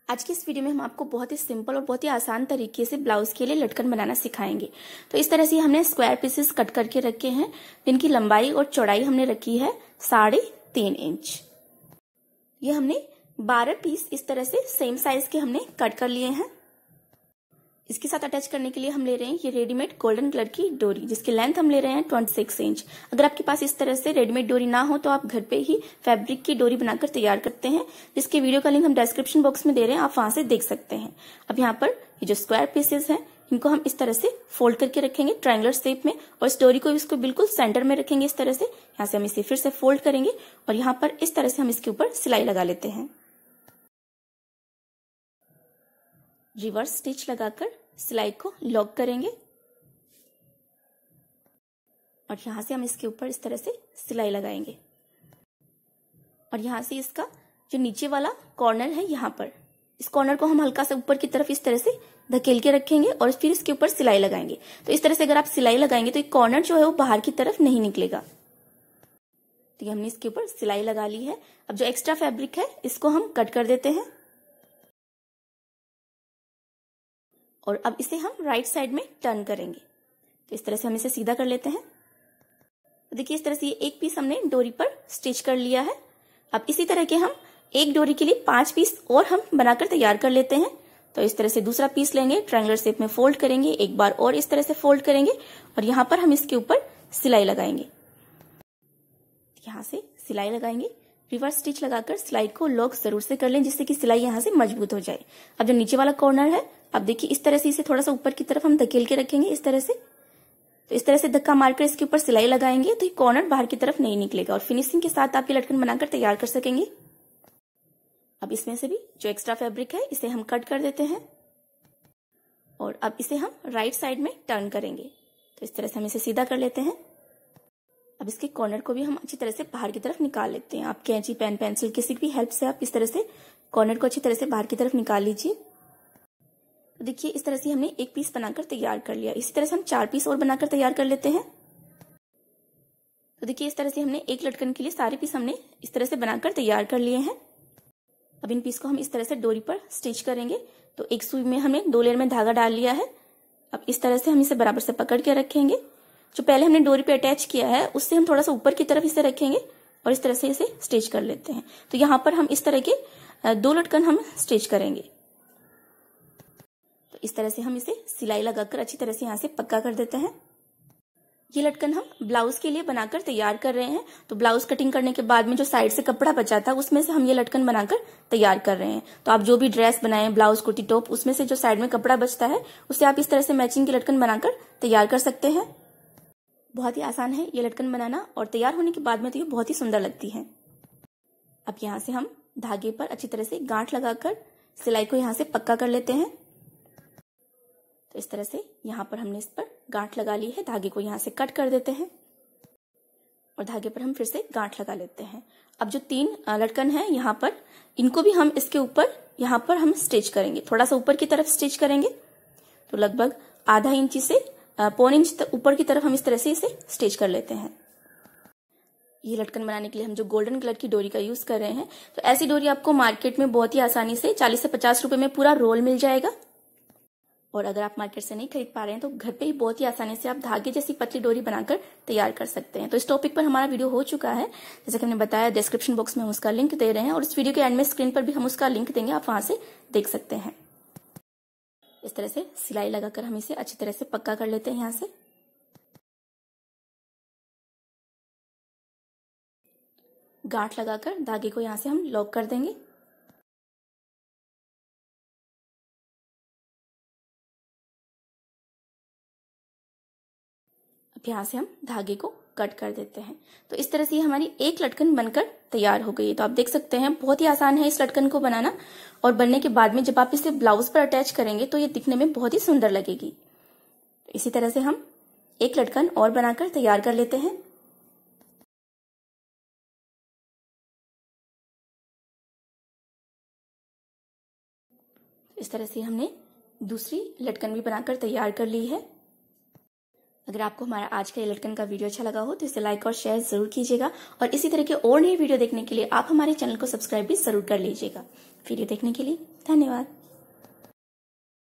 आज की इस वीडियो में हम आपको बहुत ही सिंपल और बहुत ही आसान तरीके से ब्लाउज के लिए लटकन बनाना सिखाएंगे। तो इस तरह से हमने स्क्वायर पीसेस कट करके रखे हैं, जिनकी लंबाई और चौड़ाई हमने रखी है 3.5 इंच। ये हमने 12 पीस इस तरह से सेम साइज के हमने कट कर लिए हैं। इसके साथ अटैच करने के लिए हम ले रहे हैं ये रेडीमेड गोल्डन कलर की डोरी, जिसकी लेंथ हम ले रहे हैं 26 इंच। अगर आपके पास इस तरह से रेडीमेड डोरी ना हो तो आप घर पे ही फैब्रिक की डोरी बनाकर तैयार करते हैं, जिसके वीडियो का लिंक हम डिस्क्रिप्शन बॉक्स में दे रहे हैं, आप वहां से देख सकते हैं। अब यहाँ पर ये जो स्क्वायर पीसेस हैं इनको हम इस तरह से फोल्ड करके रखेंगे ट्रायंगुलर शेप में, और इस डोरी को इसको बिल्कुल सेंटर में रखेंगे इस तरह से। यहाँ से हम इसे फिर से फोल्ड करेंगे और यहाँ पर इस तरह से हम इसके ऊपर सिलाई लगा लेते हैं। रिवर्स स्टिच लगाकर सिलाई को लॉक करेंगे और यहां से हम इसके ऊपर इस तरह से सिलाई लगाएंगे। और यहां से इसका जो नीचे वाला कॉर्नर है, यहाँ पर इस कॉर्नर को हम हल्का सा ऊपर की तरफ इस तरह से धकेल के रखेंगे और फिर इसके ऊपर सिलाई लगाएंगे। तो इस तरह से अगर आप सिलाई लगाएंगे तो एक कॉर्नर जो है वो बाहर की तरफ नहीं निकलेगा। तो ये हमने इसके ऊपर सिलाई लगा ली है। अब जो एक्स्ट्रा फैब्रिक है इसको हम कट कर देते हैं और अब इसे हम राइट साइड में टर्न करेंगे। तो इस तरह से हम इसे सीधा कर लेते हैं। तो देखिए इस तरह से एक पीस हमने डोरी पर स्टिच कर लिया है। अब इसी तरह के हम एक डोरी के लिए 5 पीस और हम बनाकर तैयार कर लेते हैं। तो इस तरह से दूसरा पीस लेंगे, ट्रायंगुलर शेप में फोल्ड करेंगे, एक बार और इस तरह से फोल्ड करेंगे और यहाँ पर हम इसके ऊपर सिलाई लगाएंगे। यहाँ से सिलाई लगाएंगे, रिवर्स स्टिच लगाकर सिलाई को लॉक जरूर से कर लें, जिससे कि सिलाई यहाँ से मजबूत हो जाए। अब जो नीचे वाला कॉर्नर है, अब देखिए इस तरह से इसे थोड़ा सा ऊपर की तरफ हम धकेल के रखेंगे इस तरह से। तो इस तरह से धक्का मारकर इसके ऊपर सिलाई लगाएंगे तो ये कॉर्नर बाहर की तरफ नहीं निकलेगा और फिनिशिंग के साथ आप ये लटकन बनाकर तैयार कर सकेंगे। अब इसमें से भी जो एक्स्ट्रा फैब्रिक है इसे हम कट कर देते हैं और अब इसे हम राइट साइड में टर्न करेंगे। तो इस तरह से हम इसे सीधा कर लेते हैं। अब इसके कॉर्नर को भी हम अच्छी तरह से बाहर की तरफ निकाल लेते हैं। आप कैंची, पेन, पेंसिल किसी भी हेल्प से आप इस तरह से कॉर्नर को अच्छी तरह से बाहर की तरफ निकाल लीजिए। तो देखिए इस तरह से हमने एक पीस बनाकर तैयार कर लिया। इसी तरह से हम 4 पीस और बनाकर तैयार कर लेते हैं। तो देखिए इस तरह से हमने एक लटकन के लिए सारे पीस हमने इस तरह से बनाकर तैयार कर लिए हैं। अब इन पीस को हम इस तरह से डोरी पर स्टिच करेंगे। तो एक सुई में हमने 2 लेयर में धागा डाल लिया है। अब इस तरह से हम इसे बराबर से पकड़ के रखेंगे। जो पहले हमने डोरी पे अटैच किया है उससे हम थोड़ा सा ऊपर की तरफ इसे रखेंगे और इस तरह से इसे स्टिच कर लेते हैं। तो यहाँ पर हम इस तरह के 2 लटकन हम स्टिच करेंगे। तो इस तरह से हम इसे सिलाई लगाकर अच्छी तरह से यहाँ से पक्का कर देते हैं। ये लटकन हम ब्लाउज के लिए बनाकर तैयार कर रहे हैं। तो ब्लाउज कटिंग करने के बाद में जो साइड से कपड़ा बचा था उसमें से हम ये लटकन बनाकर तैयार कर रहे हैं। तो आप जो भी ड्रेस बनाएं, ब्लाउज, कुर्ती, टॉप, उसमें से जो साइड में कपड़ा बचता है उससे आप इस तरह से मैचिंग की लटकन बनाकर तैयार कर सकते हैं। बहुत ही आसान है ये लटकन बनाना और तैयार होने के बाद में तो ये बहुत ही सुंदर लगती है। अब यहाँ से हम धागे पर अच्छी तरह से गांठ लगाकर सिलाई को यहाँ से पक्का कर लेते हैं। तो इस तरह से यहाँ पर हमने इस पर गांठ लगा ली है। धागे को यहाँ से कट कर देते हैं और धागे पर हम फिर से गांठ लगा लेते हैं। अब जो 3 लटकन है यहाँ पर, इनको भी हम इसके ऊपर यहाँ पर हम स्टिच करेंगे। थोड़ा सा ऊपर की तरफ स्टिच करेंगे। तो लगभग आधा इंच से 1.25 इंच तक ऊपर की तरफ हम इस तरह से इसे स्टिच कर लेते हैं। ये लटकन बनाने के लिए हम जो गोल्डन कलर की डोरी का यूज कर रहे हैं, तो ऐसी डोरी आपको मार्केट में बहुत ही आसानी से 40 से 50 रुपए में पूरा रोल मिल जाएगा। और अगर आप मार्केट से नहीं खरीद पा रहे हैं तो घर पे ही बहुत ही आसानी से आप धागे जैसी पतली डोरी बनाकर तैयार कर सकते हैं। तो इस टॉपिक पर हमारा वीडियो हो चुका है, जैसे कि हमने बताया डिस्क्रिप्शन बॉक्स में हम उसका लिंक दे रहे हैं और इस वीडियो के एंड में स्क्रीन पर भी हम उसका लिंक देंगे, आप वहां से देख सकते हैं। इस तरह से सिलाई लगाकर हम इसे अच्छी तरह से पक्का कर लेते हैं। यहाँ से गांठ लगाकर धागे को यहाँ से हम लॉक कर देंगे। अब यहाँ से हम धागे को कट कर देते हैं। तो इस तरह से हमारी एक लटकन बनकर तैयार हो गई है। तो आप देख सकते हैं बहुत ही आसान है इस लटकन को बनाना, और बनने के बाद में जब आप इसे ब्लाउज पर अटैच करेंगे तो ये दिखने में बहुत ही सुंदर लगेगी। तो इसी तरह से हम एक लटकन और बनाकर तैयार कर लेते हैं। इस तरह से हमने दूसरी लटकन भी बनाकर तैयार कर ली है। अगर आपको हमारा आज का ये लटकन का वीडियो अच्छा लगा हो तो इसे लाइक और शेयर जरूर कीजिएगा और इसी तरह के और नई वीडियो देखने के लिए आप हमारे चैनल को सब्सक्राइब भी जरूर कर लीजिएगा। वीडियो देखने के लिए धन्यवाद।